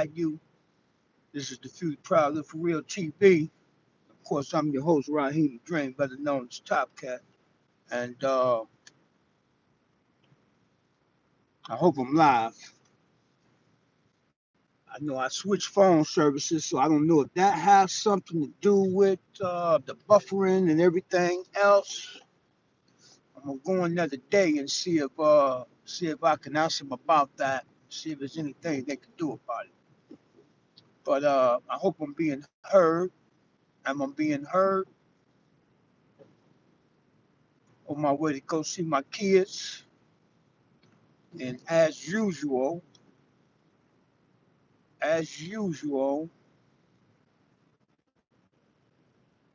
you. This is the Future Proud Live for Real TV. Of course, I'm your host, Raheem Drain, better known as Top Cat. And I hope I'm live. I know I switched phone services, so I don't know if that has something to do with the buffering and everything else. I'm gonna go another day and see if I can ask them about that. See if there's anything they can do about it. But I hope I'm being heard. I'm being heard on my way to go see my kids. And as usual,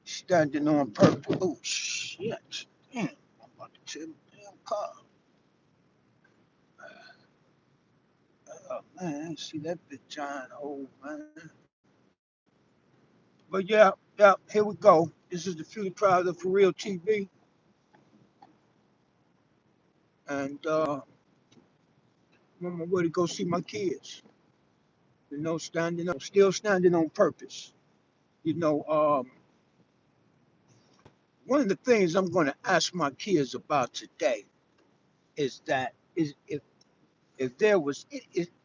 standing on purpose. Oh shit! Damn, I'm about to tear my damn car. Oh man, I ain't see that big giant hole, man. But yeah, here we go. This is the Future Trials of For Real TV, and I'm on my way to go see my kids. Still standing on purpose. You know, one of the things I'm going to ask my kids about today is that is if there was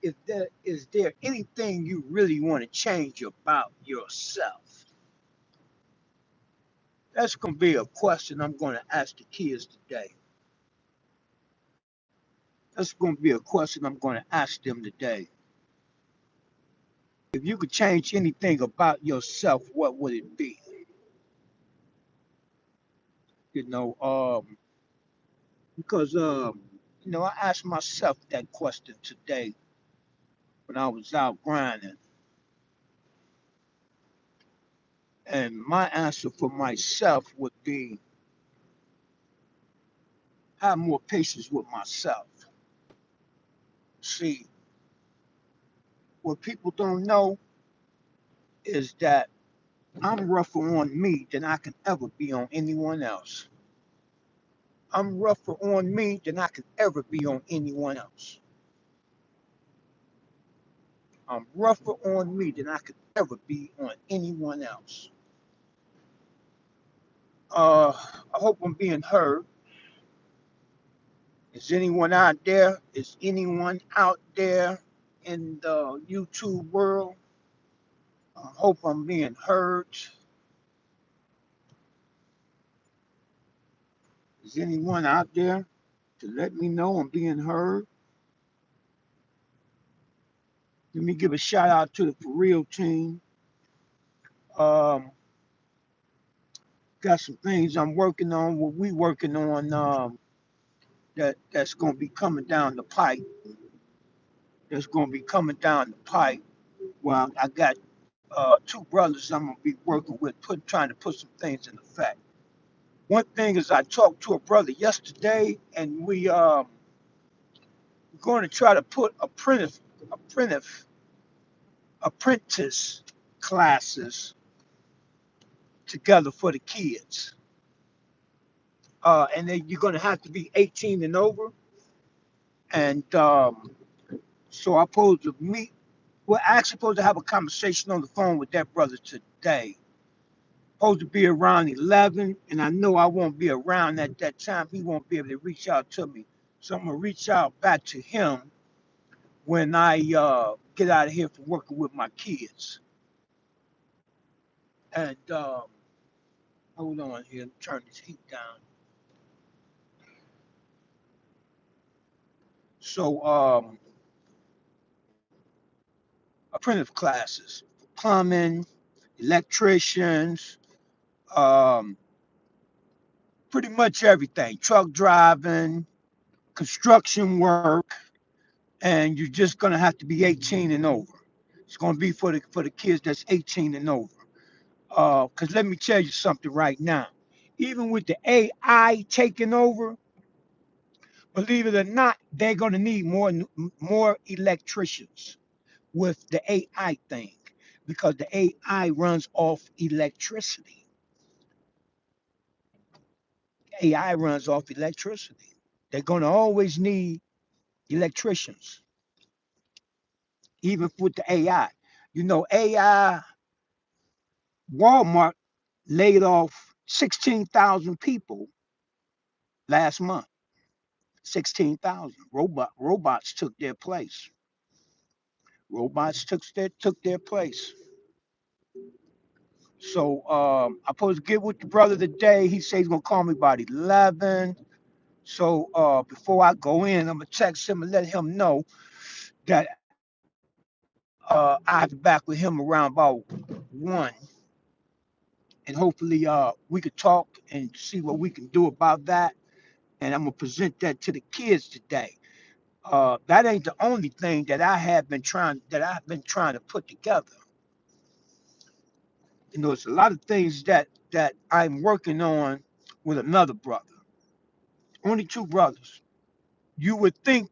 if there is there anything you really want to change about yourself. That's going to be a question I'm going to ask the kids today. That's going to be a question I'm going to ask them today. If you could change anything about yourself, what would it be? You know, because I asked myself that question today when I was out grinding, and my answer for myself would be have more patience with myself. See, what people don't know is that I'm rougher on me than I can ever be on anyone else. I'm rougher on me than I can ever be on anyone else. I'm rougher on me than I could ever be on anyone else. I hope I'm being heard. Is anyone out there? Is anyone out there in the YouTube world? I hope I'm being heard. Is anyone out there to let me know I'm being heard? Let me give a shout out to the For Real team. Um, got some things I'm working on. What we working on that's gonna be coming down the pipe. That's gonna be coming down the pipe. Well, I got two brothers I'm gonna be working with, trying to put some things in effect. One thing is I talked to a brother yesterday, and we're going to try to put apprentice apprentice classes together for the kids. And then you're going to have to be 18 and over. And so I'm supposed to meet. We're actually supposed to have a conversation on the phone with that brother today. Supposed to be around 11, and I know I won't be around at that time. He won't be able to reach out to me. So I'm going to reach out back to him when I get out of here from working with my kids. And hold on here, turn this heat down. So apprentice classes, plumbing, electricians, um, pretty much everything, truck driving, construction work, and you're just gonna have to be 18 and over. It's gonna be for the kids that's 18 and over. Cause let me tell you something right now. Even with the AI taking over, believe it or not, they're gonna need more electricians with the AI thing because the AI runs off electricity. AI runs off electricity. They're gonna always need electricians, even with the AI. You know, AI, Walmart laid off 16,000 people last month. 16,000 robots took their place. Robots took their place. So I'm supposed to get with the brother today. He said he's gonna call me about 11. So before I go in, I'm gonna text him and let him know that I have to be back with him around about 1, and hopefully we could talk and see what we can do about that. And I'm gonna present that to the kids today. That ain't the only thing that I've been trying to put together. You know, it's a lot of things that I'm working on with another brother. Only two brothers. You would think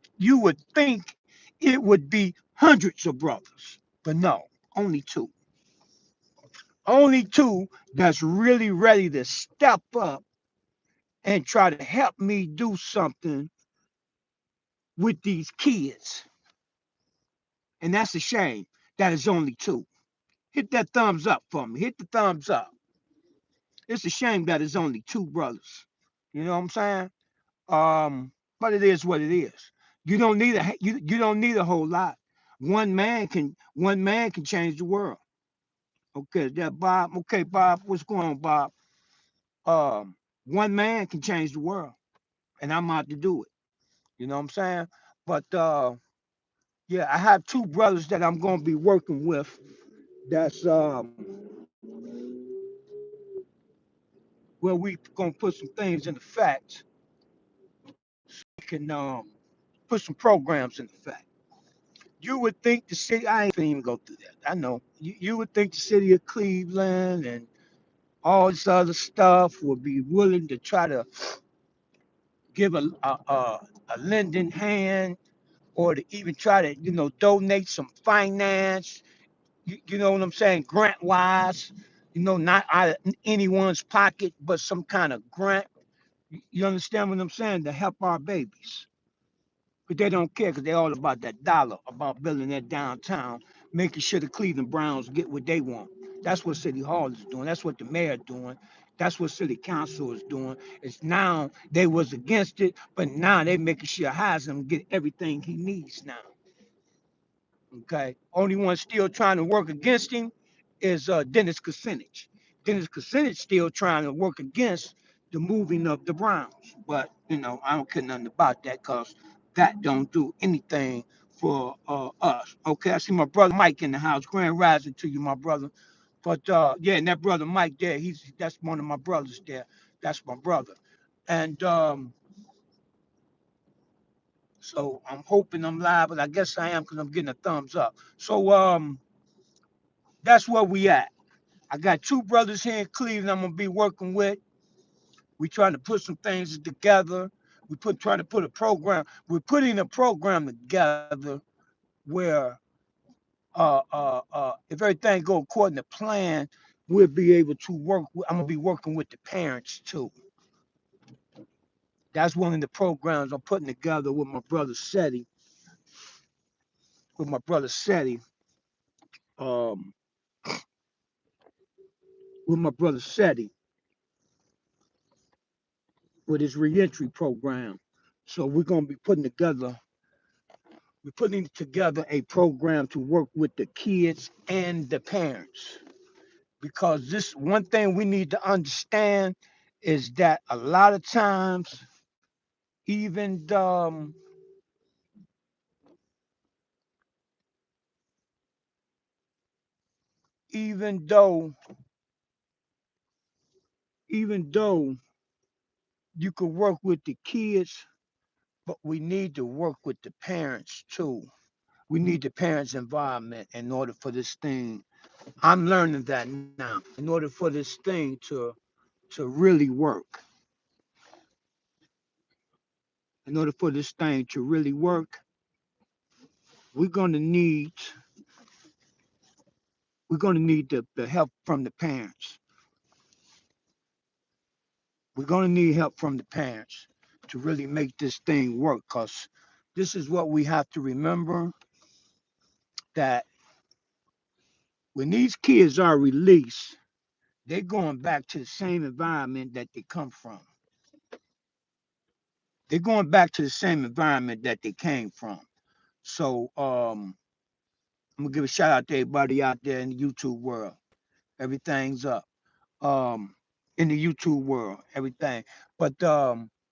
it would be hundreds of brothers, but no, only two. Only two that's really ready to step up and try to help me do something with these kids. And that's a shame that it's only two. Hit that thumbs up for me. Hit the thumbs up. It's a shame that it's only two brothers. You know what I'm saying? But it is what it is. You don't need a whole lot. One man can change the world. Okay, that Bob. Okay, Bob, what's going on, Bob? One man can change the world, and I'm out to do it. You know what I'm saying? But yeah, I have two brothers that I'm gonna be working with. That's where we gonna put some things in effect. We can put some programs in effect. You would think the city. I ain't finna even go through that. I know. You would think the city of Cleveland and all this other stuff would be willing to try to give a lending hand, or to even try to donate some finance. You know what I'm saying? Grant wise, not out of anyone's pocket, but some kind of grant. You understand what I'm saying? To help our babies. But they don't care because they're all about that dollar, about building that downtown, making sure the Cleveland Browns get what they want. That's what City Hall is doing. That's what the mayor doing. That's what City Council is doing. It's now they was against it, but now they making sure Heisman get everything he needs now. Okay. Only one still trying to work against him is Dennis Kucinich. Dennis Kucinich still trying to work against the moving of the Browns. But, I don't care nothing about that because that don't do anything for us. Okay. I see my brother Mike in the house. Grand rising to you, my brother. But yeah, and that brother Mike there, that's one of my brothers there. That's my brother. And so I'm hoping I'm live, but I guess I am because I'm getting a thumbs up. So that's where we at. I got two brothers here in Cleveland I'm gonna be working with. We trying to put some things together. Trying to put a program. We're putting a program together where if everything go according to plan, we'll be able to work. I'm gonna be working with the parents too. That's one of the programs I'm putting together with my brother Seti. With my brother Seti. Um, with my brother Seti with his reentry program. So we're putting together a program to work with the kids and the parents, because this one thing we need to understand is that a lot of times, even even though even though you could work with the kids, but we need to work with the parents too. We need the parents' involvement in order for this thing. I'm learning that now. In order for this thing to really work, in order for this thing to really work, we're gonna need we're gonna need the help from the parents. We're gonna need help from the parents to really make this thing work. Cause this is what we have to remember. that when these kids are released, they're going back to the same environment that they come from. They're going back to the same environment that they came from. So I'm gonna give a shout out to everybody out there in the YouTube world. Everything's up. Um, in the YouTube world, everything. But we're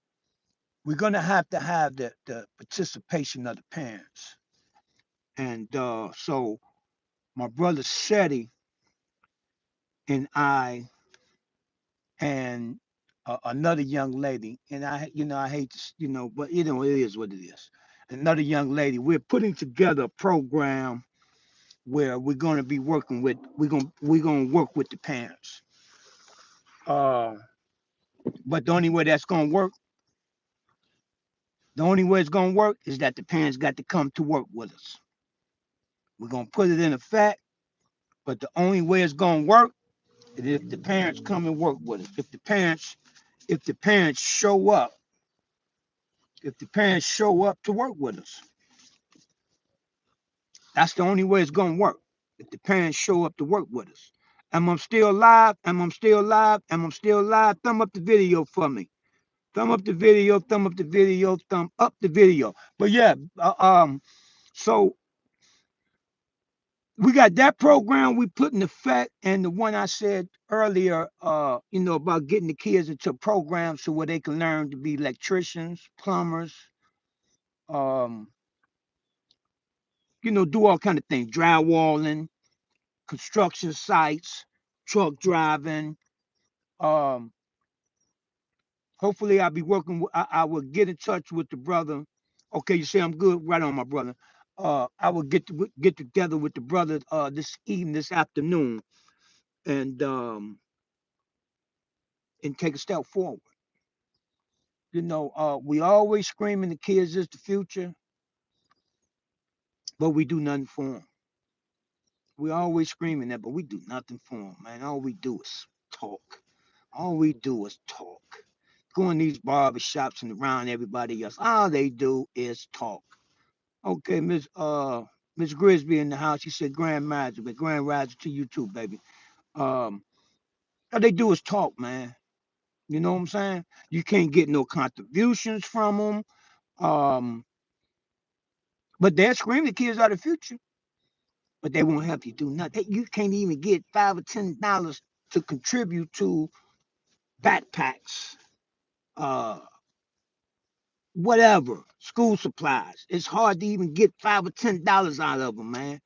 gonna have to have the participation of the parents. And so my brother Shetty and I and another young lady, and I hate to, but it is what it is. Another young lady, we're putting together a program where we're going to be working with, we're going to work with the parents. Uh, but the only way it's going to work is that the parents got to come to work with us. We're going to put it in effect, but the only way it's going to work is if the parents come and work with us. If the parents show up, if the parents show up to work with us, that's the only way it's going to work. If the parents show up to work with us. Am I still live? Am I still live? Am I still live? Thumb up the video for me. Thumb up the video, thumb up the video, thumb up the video. But yeah, so we got that program we put in effect, and the one I said earlier, about getting the kids into programs so where they can learn to be electricians, plumbers, um, do all kind of things, drywalling, construction sites, truck driving. Um, Hopefully, I'll be working. I will get in touch with the brother. Okay, you say I'm good, right on, my brother. I will get together with the brother this evening, this afternoon, and um, and take a step forward. We always screaming the kids is the future, but we do nothing for them. We always screaming that, but we do nothing for them, man. All we do is talk. All we do is talk. Go in these barber shops and around everybody else. All they do is talk. Okay, Miss Grisby in the house. She said Grand Rising, but Grand Rising to you too, baby. Um, all they do is talk, man. You know what I'm saying? You can't get no contributions from them. Um, but they're screaming the kids are the future, but they won't help you do nothing. You can't even get $5 or $10 to contribute to backpacks, uh, whatever, school supplies. It's hard to even get $5 or $10 out of them, man.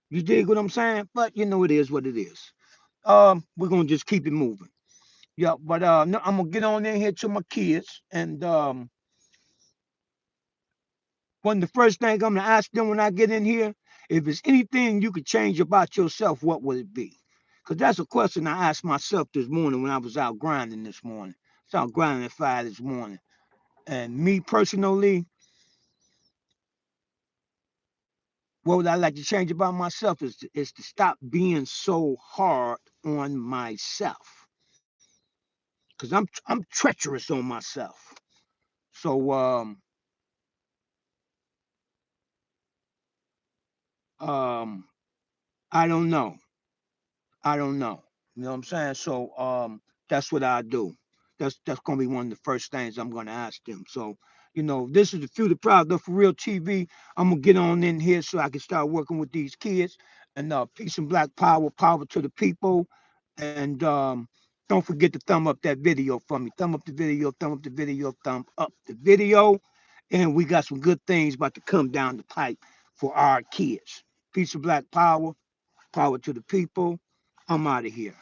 You dig what I'm saying? But it is what it is. We're gonna just keep it moving. Yeah, but no, I'm gonna get on in here to my kids, and one of the first things I'm gonna ask them when I get in here, if there's anything you could change about yourself, what would it be? Because that's a question I asked myself this morning when I was out grinding this morning. I was out grinding at 5 this morning, and me personally, what would I like to change about myself is to stop being so hard on myself, because I'm treacherous on myself. So um I don't know. I don't know. You know what I'm saying? So that's what I do. That's gonna be one of the first things I'm gonna ask them. So, this is the Future Proud of For Real TV. I'm gonna get on in here so I can start working with these kids. And peace and black power, power to the people. And don't forget to thumb up that video for me. Thumb up the video, thumb up the video, thumb up the video. And we got some good things about to come down the pipe for our kids. Peace and black power, power to the people. I'm out of here.